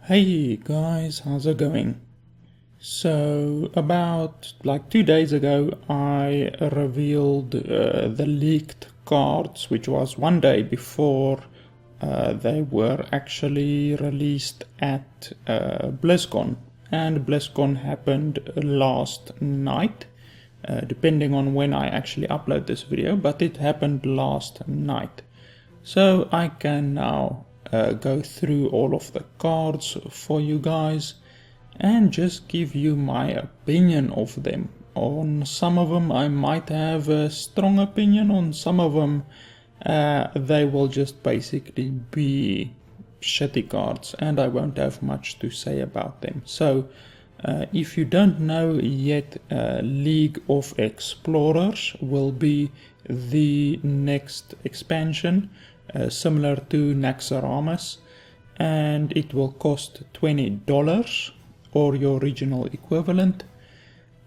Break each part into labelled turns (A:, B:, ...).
A: Hey guys, how's it going? So about 2 days ago I revealed the leaked cards, which was 1 day before they were actually released at BlizzCon, and BlizzCon happened last night, depending on when I actually upload this video, but it happened last night. So I can now go through all of the cards for you guys and just give you my opinion of them. On some of them I might have a strong opinion, on some of them they will just basically be shitty cards and I won't have much to say about them. So if you don't know yet, League of Explorers will be the next expansion, similar to Naxxramas, and it will cost $20 or your original equivalent,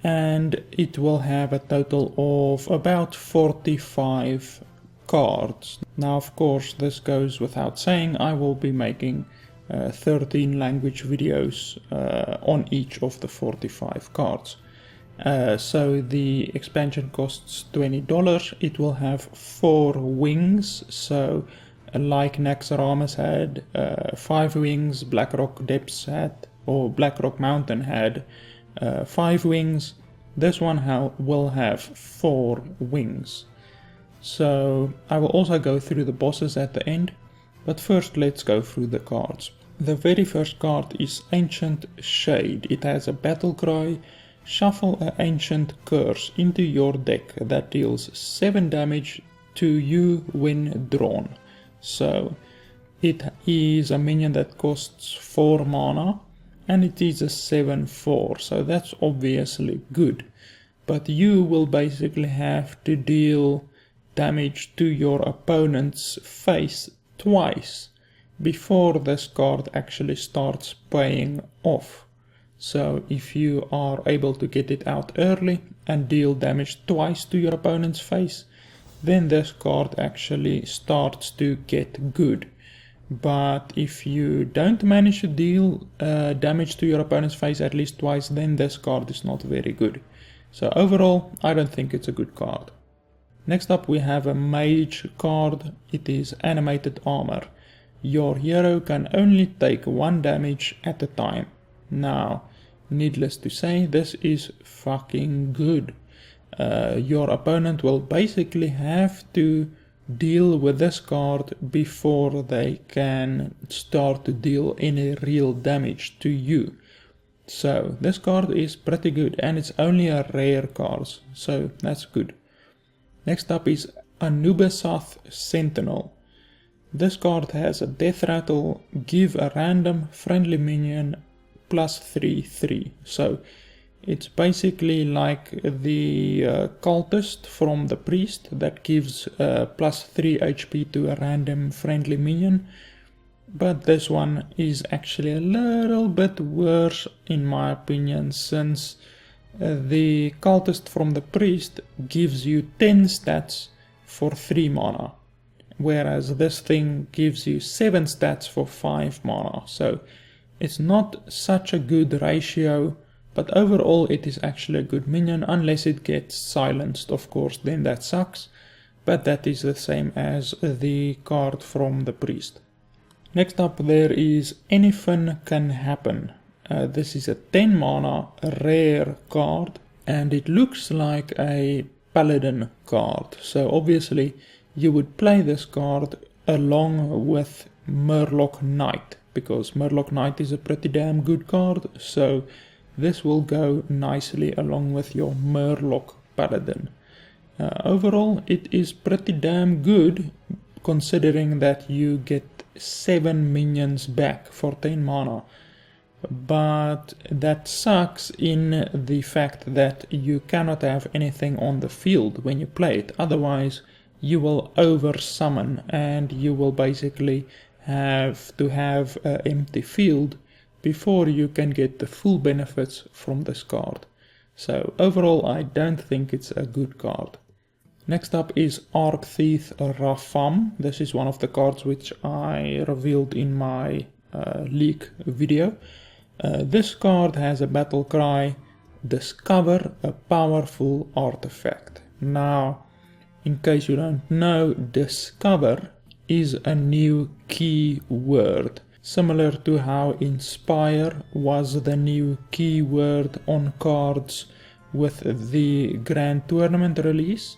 A: and it will have a total of about 45 cards. Now of course this goes without saying, I will be making 13 language videos on each of the 45 cards. So the expansion costs $20. It will have 4 wings, so like Naxxramas had 5 wings, Blackrock Depths had, or Blackrock Mountain had 5 wings. This one will have 4 wings. So I will also go through the bosses at the end, but first let's go through the cards. The very first card is Ancient Shade. It has a battle cry: shuffle an Ancient Curse into your deck that deals 7 damage to you when drawn. So it is a minion that costs 4 mana and it is a 7/4, so that's obviously good. But you will basically have to deal damage to your opponent's face twice before this card actually starts paying off. So if you are able to get it out early and deal damage twice to your opponent's face, then this card actually starts to get good. But if you don't manage to deal damage to your opponent's face at least twice, then this card is not very good. So overall, I don't think it's a good card. Next up we have a Mage card. It is Animated Armor. Your hero can only take 1 damage at a time. Now, needless to say, this is fucking good. Your opponent will basically have to deal with this card before they can start to deal any real damage to you. So this card is pretty good, and it's only a rare card, so that's good. Next up is Anubisath Sentinel. This card has a death rattle: give a random friendly minion plus 3/3. So it's basically like the cultist from the priest that gives plus 3 HP to a random friendly minion. But this one is actually a little bit worse in my opinion, since the cultist from the priest gives you 10 stats for 3 mana, whereas this thing gives you 7 stats for 5 mana. So it's not such a good ratio, but overall it is actually a good minion, unless it gets silenced, of course, then that sucks, but that is the same as the card from the priest. Next up there is Anyfin Can Happen. This is a 10 mana rare card, and it looks like a paladin card. So obviously you would play this card along with Murloc Knight, because Murloc Knight is a pretty damn good card, so this will go nicely along with your Murloc Paladin. Overall it is pretty damn good, considering that you get 7 minions back for 10 mana. But that sucks in the fact that you cannot have anything on the field when you play it, otherwise you will over summon and you will basically have to have an empty field before you can get the full benefits from this card. So overall I don't think it's a good card. Next up is Arc Thief Rafaam. This is one of the cards which I revealed in my leak video. This card has a battle cry, discover a powerful artifact. Now, in case you don't know, discover is a new keyword, similar to how inspire was the new keyword on cards with the Grand Tournament release.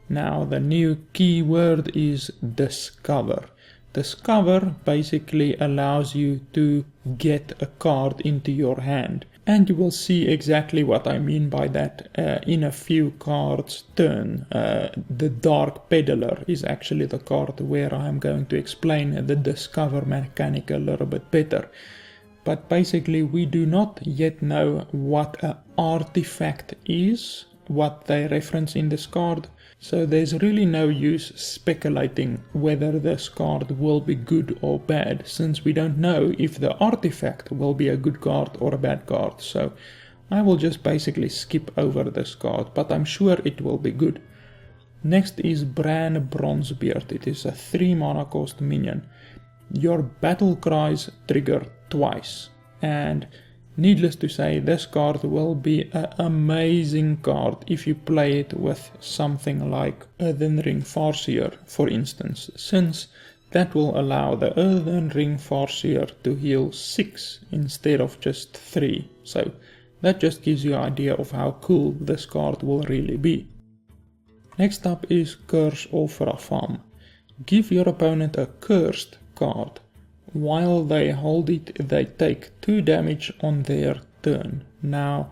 A: Now the new keyword is discover. Discover basically allows you to get a card into your hand, and you will see exactly what I mean by that in a few cards turn. The Dark Peddler is actually the card where I'm going to explain the discover mechanic a little bit better. But basically we do not yet know what an artifact is, what they reference in this card. So there's really no use speculating whether this card will be good or bad, since we don't know if the artifact will be a good card or a bad card. So I will just basically skip over this card, but I'm sure it will be good. Next is Brann Bronzebeard. It is a 3 mana cost minion. Your battle cries trigger twice, and needless to say, this card will be an amazing card if you play it with something like Earthen Ring Farseer, for instance, since that will allow the Earthen Ring Farseer to heal 6 instead of just 3. So that just gives you an idea of how cool this card will really be. Next up is Curse of Rafaam. Give your opponent a cursed card. While they hold it, they take 2 damage on their turn. Now,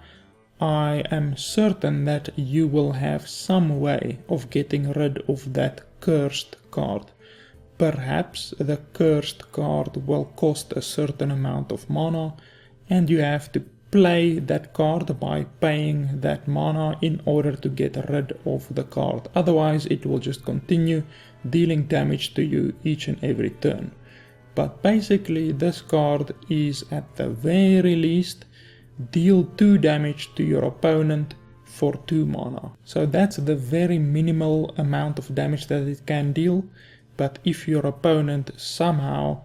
A: I am certain that you will have some way of getting rid of that cursed card. Perhaps the cursed card will cost a certain amount of mana, and you have to play that card by paying that mana in order to get rid of the card. Otherwise, it will just continue dealing damage to you each and every turn. But basically this card is at the very least deal 2 damage to your opponent for 2 mana. So that's the very minimal amount of damage that it can deal, but if your opponent somehow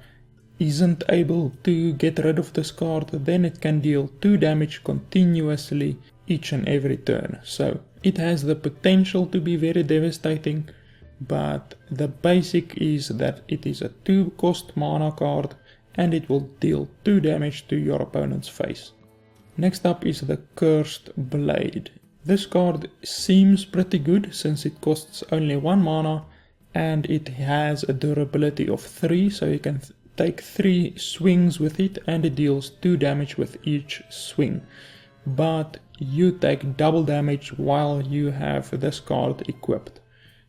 A: isn't able to get rid of this card, then it can deal 2 damage continuously each and every turn. So it has the potential to be very devastating, but the basic is that it is a 2 cost mana card and it will deal 2 damage to your opponent's face. Next up is the Cursed Blade. This card seems pretty good since it costs only 1 mana and it has a durability of 3, so you can take 3 swings with it and it deals 2 damage with each swing. But you take double damage while you have this card equipped.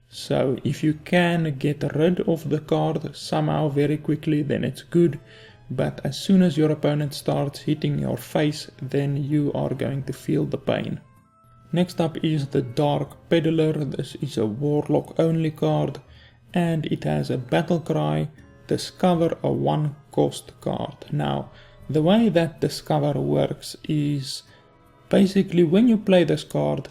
A: So if you can get rid of the card somehow very quickly, then it's good, but as soon as your opponent starts hitting your face, then you are going to feel the pain. Next up is the Dark Peddler. This is a Warlock only card, and it has a battle cry, discover a 1 cost card. Now, the way that discover works is basically when you play this card,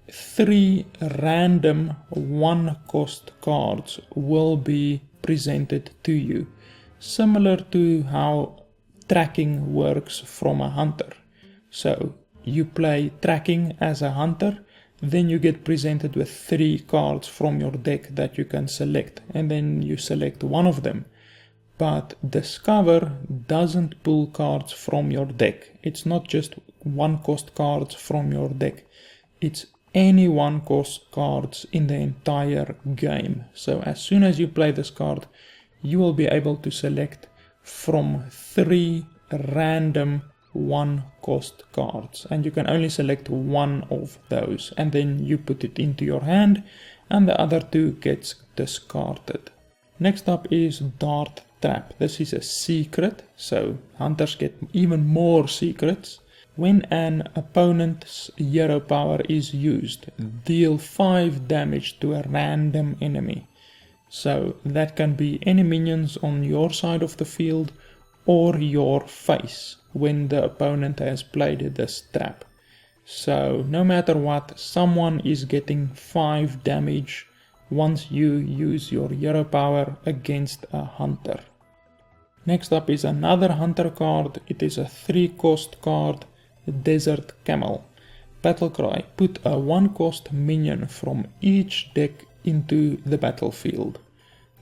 A: 3 random 1 cost cards will be presented to you, similar to how tracking works from a hunter. So you play tracking as a hunter, then you get presented with 3 cards from your deck that you can select, and then you select one of them. But discover doesn't pull cards from your deck. It's not just 1 cost cards from your deck, it's any 1 cost cards in the entire game. So as soon as you play this card, you will be able to select from 3 random 1 cost cards, and you can only select 1 of those, and then you put it into your hand and the other 2 gets discarded. Next up is Dart Trap. This is a secret, so hunters get even more secrets. When an opponent's hero power is used, deal 5 damage to a random enemy. So that can be any minions on your side of the field or your face when the opponent has played this trap. So no matter what, someone is getting 5 damage once you use your hero power against a hunter. Next up is another hunter card. It is a 3-cost card, Desert Camel. Battlecry, put a 1-cost minion from each deck into the battlefield.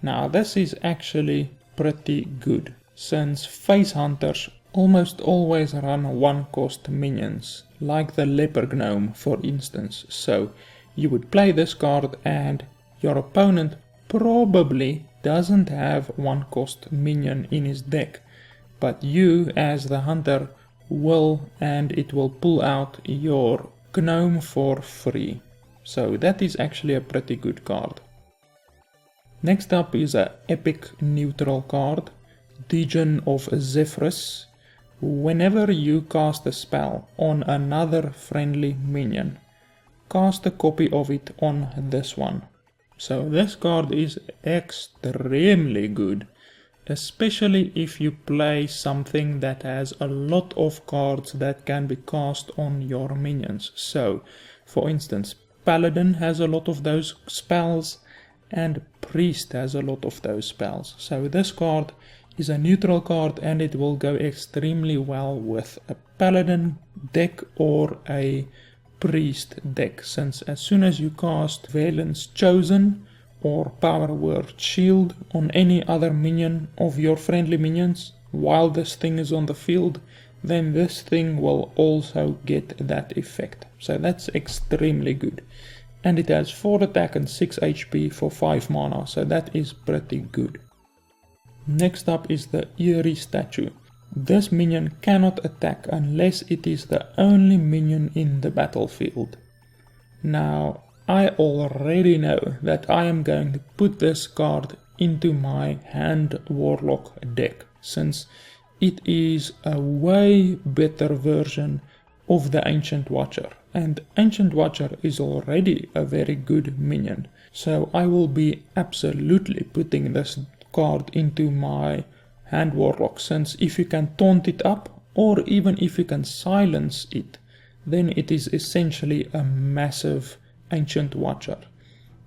A: Now this is actually pretty good, since face hunters almost always run 1-cost minions, like the leper gnome for instance. So you would play this card and your opponent probably doesn't have 1-cost minion in his deck, but you as the hunter will, and it will pull out your gnome for free. So that is actually a pretty good card. Next up is an epic neutral card, Degen of Zephrys. Whenever you cast a spell on another friendly minion, cast a copy of it on this one. So this card is extremely good, especially if you play something that has a lot of cards that can be cast on your minions. So, for instance, Paladin has a lot of those spells, and Priest has a lot of those spells. So this card is a neutral card and it will go extremely well with a Paladin deck or a Priest deck, since as soon as you cast Valen's Chosen or Power Word Shield on any other minion of your friendly minions while this thing is on the field, then this thing will also get that effect. So that's extremely good. And it has 4 attack and 6 HP for 5 mana, so that is pretty good. Next up is the Eerie Statue. This minion cannot attack unless it is the only minion in the battlefield. Now, I already know that I am going to put this card into my Hand Warlock deck, since it is a way better version of the Ancient Watcher, and Ancient Watcher is already a very good minion, so I will be absolutely putting this card into my Hand Warlock, since if you can taunt it up, or even if you can silence it, then it is essentially a massive Ancient Watcher.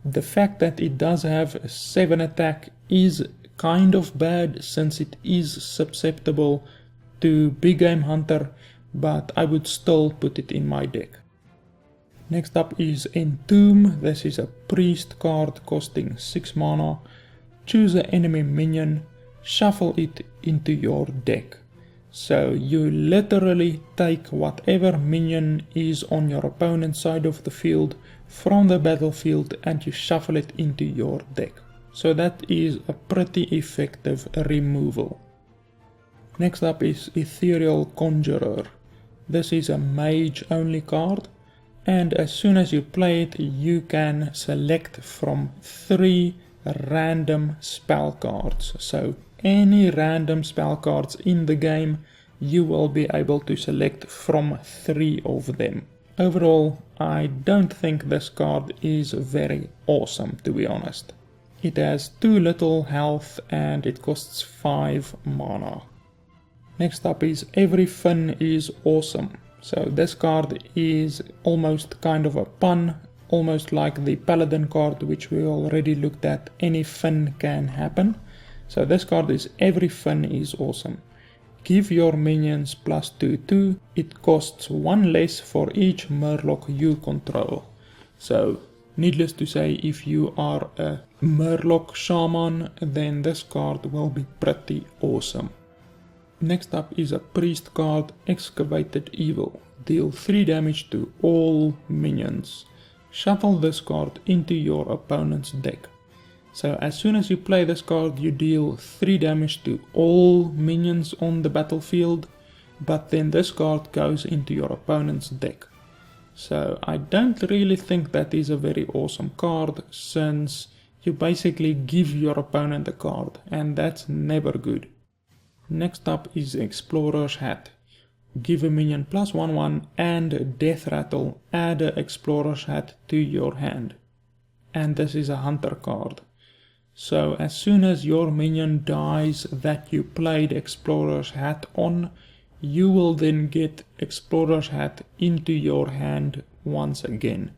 A: The fact that it does have 7 attack is kind of bad, since it is susceptible to Big Game Hunter, but I would still put it in my deck. Next up is Entomb. This is a priest card costing 6 mana. Choose an enemy minion, shuffle it into your deck. So you literally take whatever minion is on your opponent's side of the field from the battlefield and you shuffle it into your deck. So that is a pretty effective removal. Next up is Ethereal Conjurer. This is a mage only card, and as soon as you play it you can select from 3 random spell cards. So any random spell cards in the game, you will be able to select from 3 of them. Overall, I don't think this card is very awesome, to be honest. It has too little health and it costs 5 mana. Next up is Everyfin is awesome. So this card is almost kind of a pun, almost like the Paladin card which we already looked at, Anyfin can happen. So this card is Everyfin is awesome. Give your minions +2/2, it costs 1 less for each Murloc you control. So needless to say, if you are a Murloc Shaman, then this card will be pretty awesome. Next up is a priest card, Excavated Evil. Deal 3 damage to all minions. Shuffle this card into your opponent's deck. So as soon as you play this card you deal 3 damage to all minions on the battlefield, but then this card goes into your opponent's deck. So I don't really think that is a very awesome card, since you basically give your opponent a card, and that's never good. Next up is Explorer's Hat. Give a minion +1/1 and Death Rattle, add an Explorer's Hat to your hand. And this is a hunter card. So as soon as your minion dies that you played Explorer's Hat on, you will then get Explorer's Hat into your hand once again.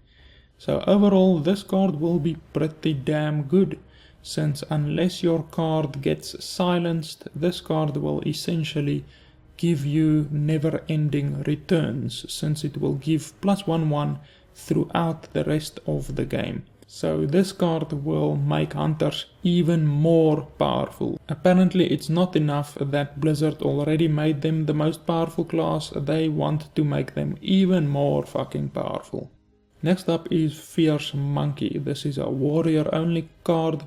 A: So overall this card will be pretty damn good, since unless your card gets silenced, this card will essentially give you never-ending returns, since it will give +1/1 throughout the rest of the game. So this card will make hunters even more powerful. Apparently it's not enough that Blizzard already made them the most powerful class, they want to make them even more fucking powerful. Next up is Fierce Monkey. This is a warrior only card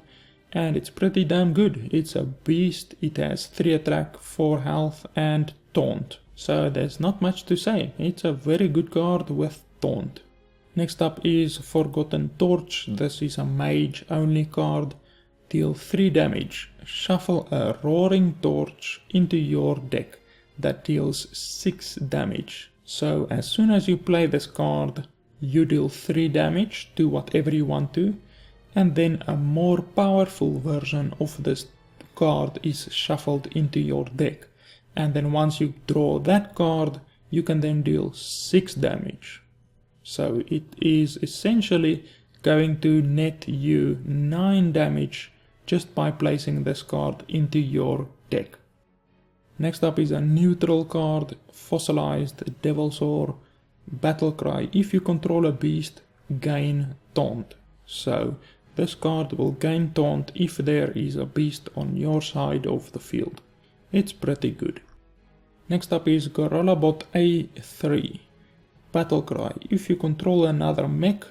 A: and it's pretty damn good. It's a beast, it has 3 attack, 4 health and taunt. So there's not much to say, it's a very good card with taunt. Next up is Forgotten Torch. This is a mage only card. Deal 3 damage. Shuffle a Roaring Torch into your deck that deals 6 damage. So as soon as you play this card, you deal 3 damage to whatever you want to, and then a more powerful version of this card is shuffled into your deck. And then once you draw that card, you can then deal 6 damage. So it is essentially going to net you 9 damage just by placing this card into your deck. Next up is a neutral card, Fossilized Devilsaur. Battlecry. If you control a beast, gain taunt. So this card will gain taunt if there is a beast on your side of the field. It's pretty good. Next up is Gorillabot A3. Battlecry. If you control another mech,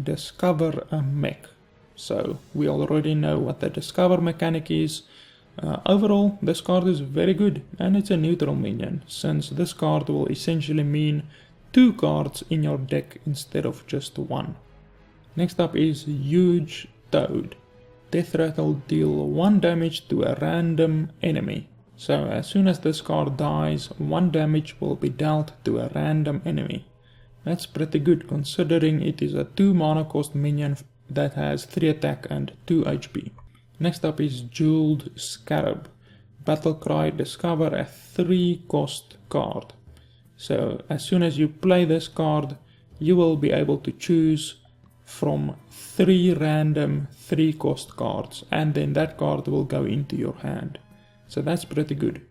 A: discover a mech. So we already know what the discover mechanic is. Overall, this card is very good and it's a neutral minion, since this card will essentially mean 2 cards in your deck instead of just 1. Next up is Huge Toad. Death Rattle. Deal 1 damage to a random enemy. So as soon as this card dies, 1 damage will be dealt to a random enemy. That's pretty good considering it is a 2 mana cost minion that has 3 attack and 2 HP. Next up is Jeweled Scarab. Battlecry. Discover a 3 cost card. So as soon as you play this card, you will be able to choose from 3 random 3 cost cards, and then that card will go into your hand. So that's pretty good.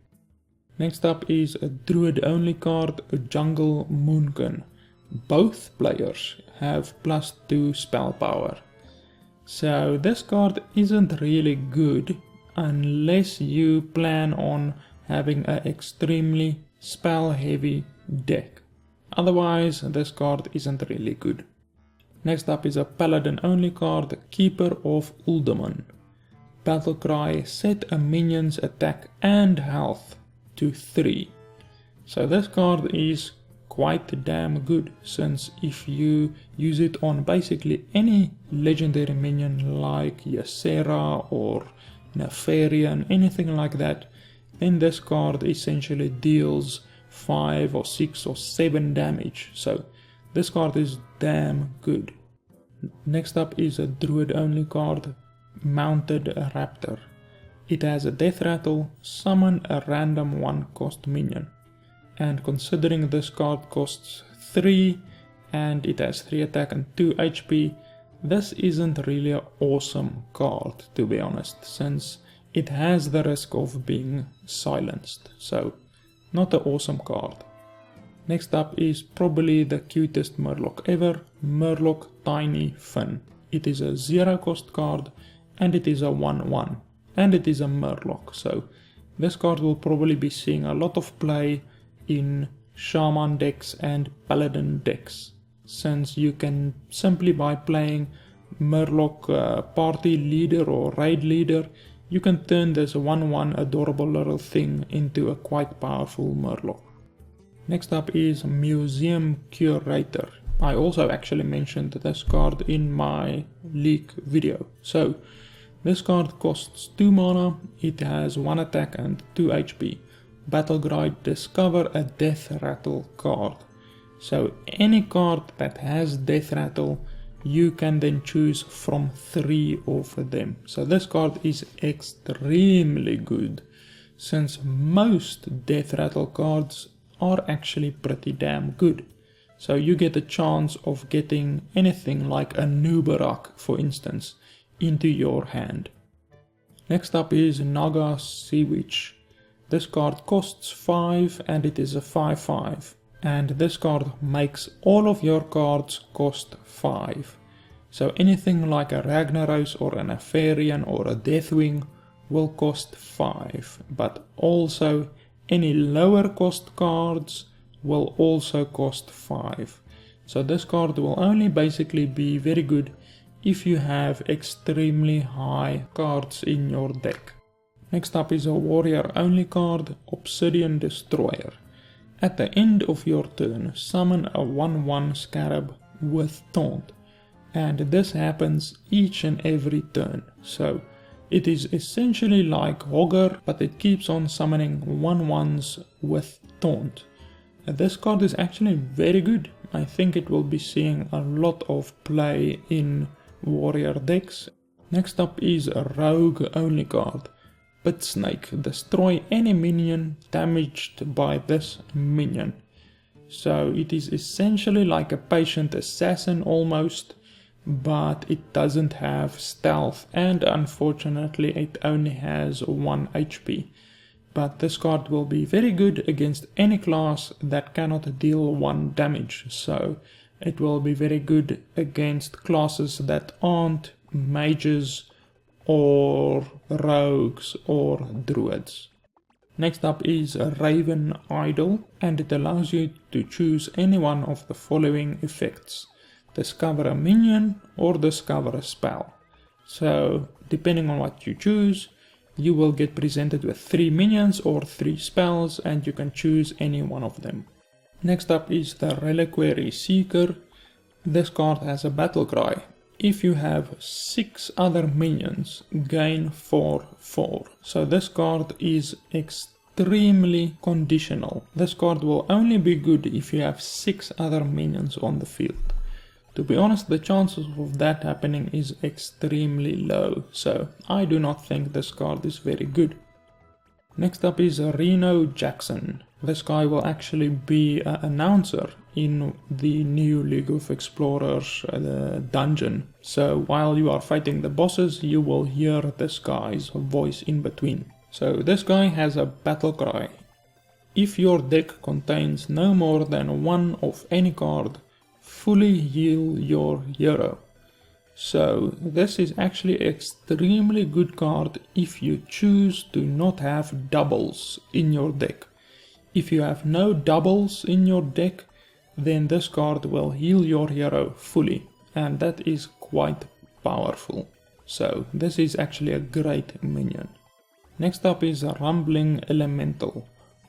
A: Next up is a druid only card, Jungle Moonkin. Both players have +2 spell power. So this card isn't really good unless you plan on having an extremely spell heavy deck. Otherwise this card isn't really good. Next up is a paladin only card, Keeper of Uldaman. Battlecry. Set a minion's attack and health to 3. So this card is quite damn good, since if you use it on basically any legendary minion like Ysera or Nefarian, anything like that, then this card essentially deals 5 or 6 or 7 damage. So this card is damn good. Next up is a druid only card, Mounted Raptor. It has a death rattle. Summon a random 1 cost minion. And considering this card costs 3 and it has 3 attack and 2 HP, this isn't really an awesome card, to be honest, since it has the risk of being silenced. So not an awesome card. Next up is probably the cutest Murloc ever, Murloc Tiny Fin. It is a 0 cost card and it is a 1/1 and it is a Murloc, so this card will probably be seeing a lot of play in Shaman decks and Paladin decks, since you can simply by playing Murloc party leader or raid leader, you can turn this 1/1 adorable little thing into a quite powerful Murloc. Next up is Museum Curator. I also actually mentioned this card in my leak video. So this card costs 2 mana, it has 1 attack and 2 HP. Battlecry. Discover a Death Rattle card. So any card that has Death Rattle, you can then choose from 3 of them. So this card is extremely good, since most Death Rattle cards are actually pretty damn good. So you get a chance of getting anything like a Nubarak, for instance, into your hand. Next up is Naga Sea Witch. This card costs 5 and it is a 5/5. And this card makes all of your cards cost 5. So anything like a Ragnaros or an Apherian or a Deathwing will cost 5. But also any lower cost cards will also cost 5. So this card will only basically be very good if you have extremely high cards in your deck. Next up is a warrior only card, Obsidian Destroyer. At the end of your turn, summon a 1/1 Scarab with Taunt. And this happens each and every turn. So it is essentially like Hogger, but it keeps on summoning 1/1s with Taunt. This card is actually very good. I think it will be seeing a lot of play in warrior decks. Next up is a rogue only card, Pit Snake. Destroy any minion damaged by this minion. So it is essentially like a patient assassin almost, but it doesn't have stealth and unfortunately it only has 1 HP. But this card will be very good against any class that cannot deal 1 damage, so it will be very good against classes that aren't mages or rogues or druids. Next up is a Raven Idol, and it allows you to choose any one of the following effects. Discover a minion or discover a spell. So depending on what you choose, you will get presented with 3 minions or 3 spells and you can choose any one of them. Next up is the Reliquary Seeker. This card has a battle cry. If you have 6 other minions, gain 4/4. So this card is extremely conditional. This card will only be good if you have 6 other minions on the field. To be honest, the chances of that happening is extremely low, so I do not think this card is very good. Next up is Reno Jackson. This guy will actually be an announcer in the new League of Explorers dungeon. So while you are fighting the bosses, you will hear this guy's voice in between. So this guy has a battle cry. If your deck contains no more than 1 of any card, fully heal your hero. So this is actually extremely good card if you choose to not have doubles in your deck. If you have no doubles in your deck, then this card will heal your hero fully, and that is quite powerful. So this is actually a great minion. Next up is a Rumbling Elemental.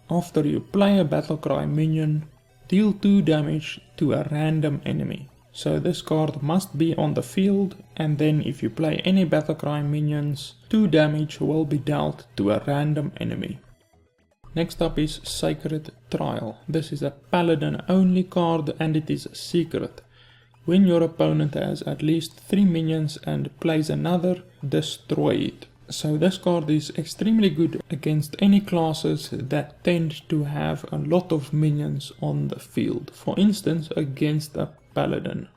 A: After you play a Battlecry minion, deal 2 damage to a random enemy. So this card must be on the field, and then if you play any Battlecry minions, 2 damage will be dealt to a random enemy. Next up is Sacred Trial. This is a Paladin only card and it is secret. When your opponent has at least 3 minions and plays another, destroy it. So this card is extremely good against any classes that tend to have a lot of minions on the field. For instance, against a Paladin.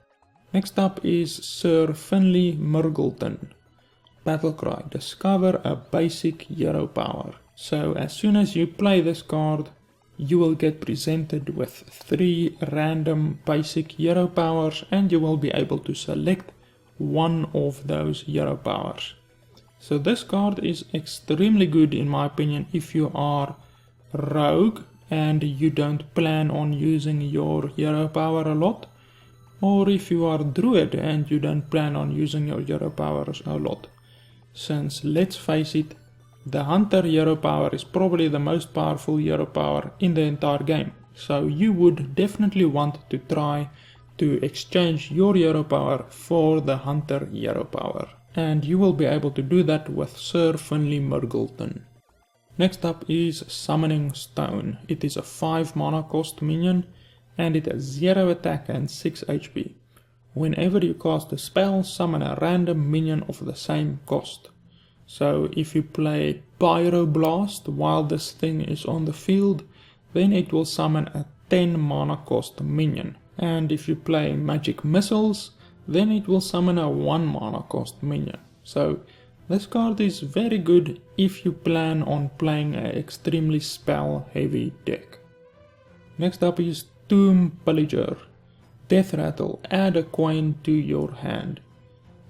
A: Next up is Sir Finley Mrrgglton. Battlecry. Discover a basic hero power. So as soon as you play this card, you will get presented with 3 random basic hero powers and you will be able to select one of those hero powers. So this card is extremely good in my opinion if you are rogue and you don't plan on using your hero power a lot, or if you are druid and you don't plan on using your hero powers a lot. Since let's face it, the hunter hero power is probably the most powerful hero power in the entire game. So you would definitely want to try to exchange your hero power for the hunter hero power. And you will be able to do that with Sir Finley Mrrgglton. Next up is Summoning Stone. It is a 5 mana cost minion and it has 0 attack and 6 HP. Whenever you cast a spell, summon a random minion of the same cost. So if you play Pyroblast while this thing is on the field, then it will summon a 10 mana cost minion. And if you play Magic Missiles, then it will summon a 1 mana cost minion. So This card is very good if you plan on playing an extremely spell heavy deck. Next up is Tomb Pillager. Death Rattle, add a coin to your hand.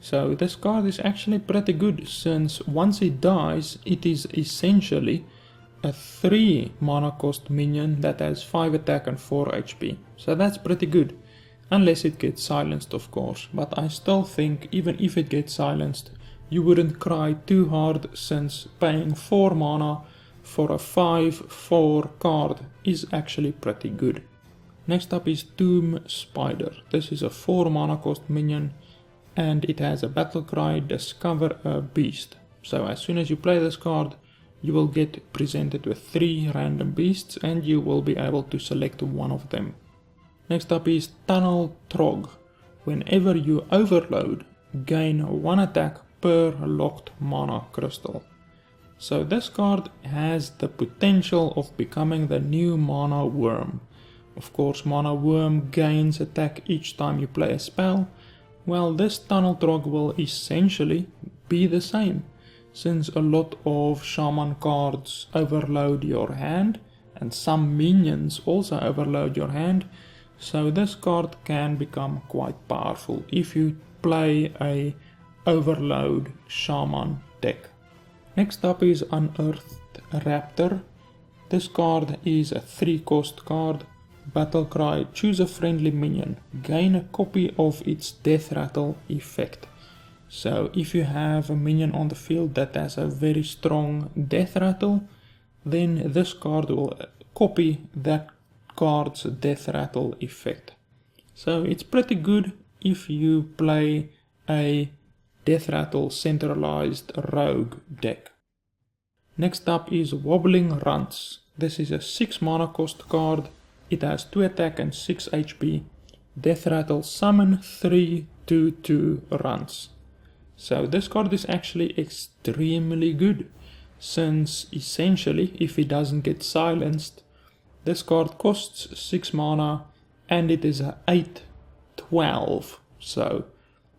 A: So this card is actually pretty good, since once it dies, it is essentially a 3 mana cost minion that has 5 attack and 4 HP. So that's pretty good, unless it gets silenced of course, but I still think even if it gets silenced, you wouldn't cry too hard, since paying 4 mana for a 5/4 card is actually pretty good. Next up is Tomb Spider. This is a 4 mana cost minion and it has a battle cry, discover a beast. So as soon as you play this card, you will get presented with 3 random beasts and you will be able to select one of them. Next up is Tunnel Trogg. Whenever you overload, gain 1 attack per locked mana crystal. So this card has the potential of becoming the new Mana Worm. Of course, Mana Worm gains attack each time you play a spell. Well, this Tunnel Trogg will essentially be the same, since a lot of Shaman cards overload your hand and some minions also overload your hand, so this card can become quite powerful if you play a overload Shaman deck. Next up is Unearthed Raptor. This card is a 3 cost card. Battle cry, choose a friendly minion, gain a copy of its Death Rattle effect. So if you have a minion on the field that has a very strong Death Rattle, then this card will copy that card's Death Rattle effect. So it's pretty good if you play a Death Rattle centralized rogue deck. Next up is Wobbling Runts. This is a 6 mana cost card. It has 2 attack and 6 HP. Death Rattle, summon 3 2/2 runs. So this card is actually extremely good, since essentially if it doesn't get silenced, this card costs 6 mana and it is a 8/12. So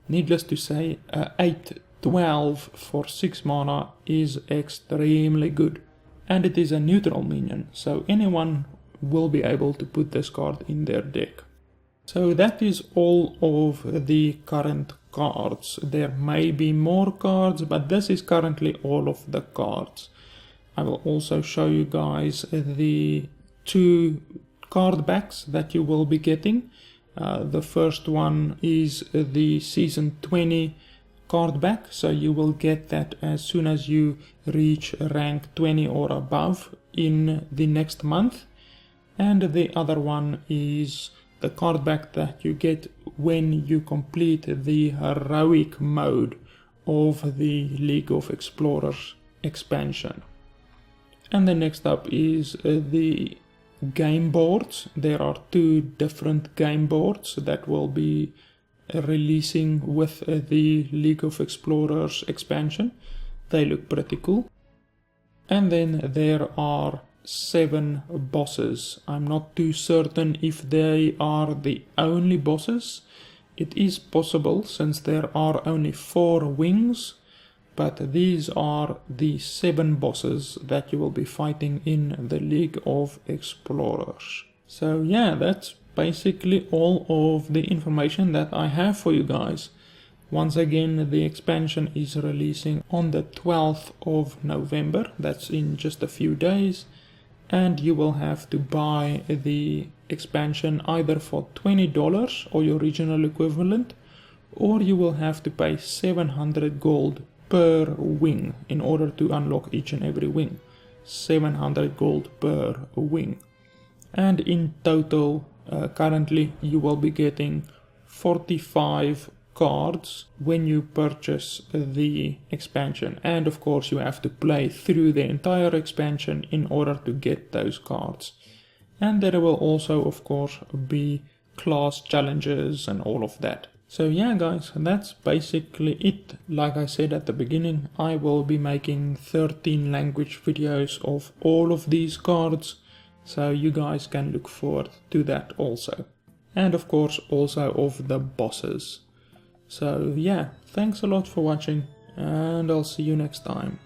A: needless to say, a 8/12 for 6 mana is extremely good. And it is a neutral minion, so anyone will be able to put this card in their deck. So that is all of the current cards. There may be more cards, but this is currently all of the cards. I will also show you guys the 2 card backs that you will be getting. The first one is the Season 20 card back, so you will get that as soon as you reach rank 20 or above in the next month. And the other one is the card back that you get when you complete the heroic mode of the League of Explorers expansion. And the next up is the game boards. There are 2 different game boards that will be releasing with the League of Explorers expansion. They look pretty cool. And then there are 7 bosses. I'm not too certain if they are the only bosses. It is possible, since there are only 4 wings, but these are the 7 bosses that you will be fighting in the League of Explorers. So yeah, that's basically all of the information that I have for you guys. Once again, the expansion is releasing on the 12th of November, that's in just a few days. And you will have to buy the expansion either for $20 or your original equivalent, or you will have to pay 700 gold per wing in order to unlock each and every wing. 700 gold per wing. And in total, currently you will be getting 45 cards when you purchase the expansion, and of course you have to play through the entire expansion in order to get those cards. And there will also of course be class challenges and all of that. So yeah guys, that's basically it. Like I said at the beginning, I will be making 13 language videos of all of these cards, so you guys can look forward to that also. And of course also of the bosses. So yeah, thanks a lot for watching, and I'll see you next time.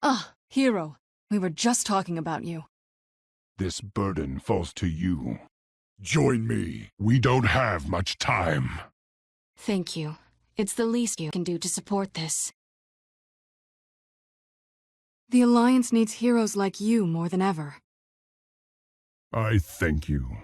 B: Ah, hero. We were just talking about you.
C: This burden falls to you. Join me. We don't have much time.
B: Thank you. It's the least you can do to support this. The Alliance needs heroes like you more than ever.
C: I thank you.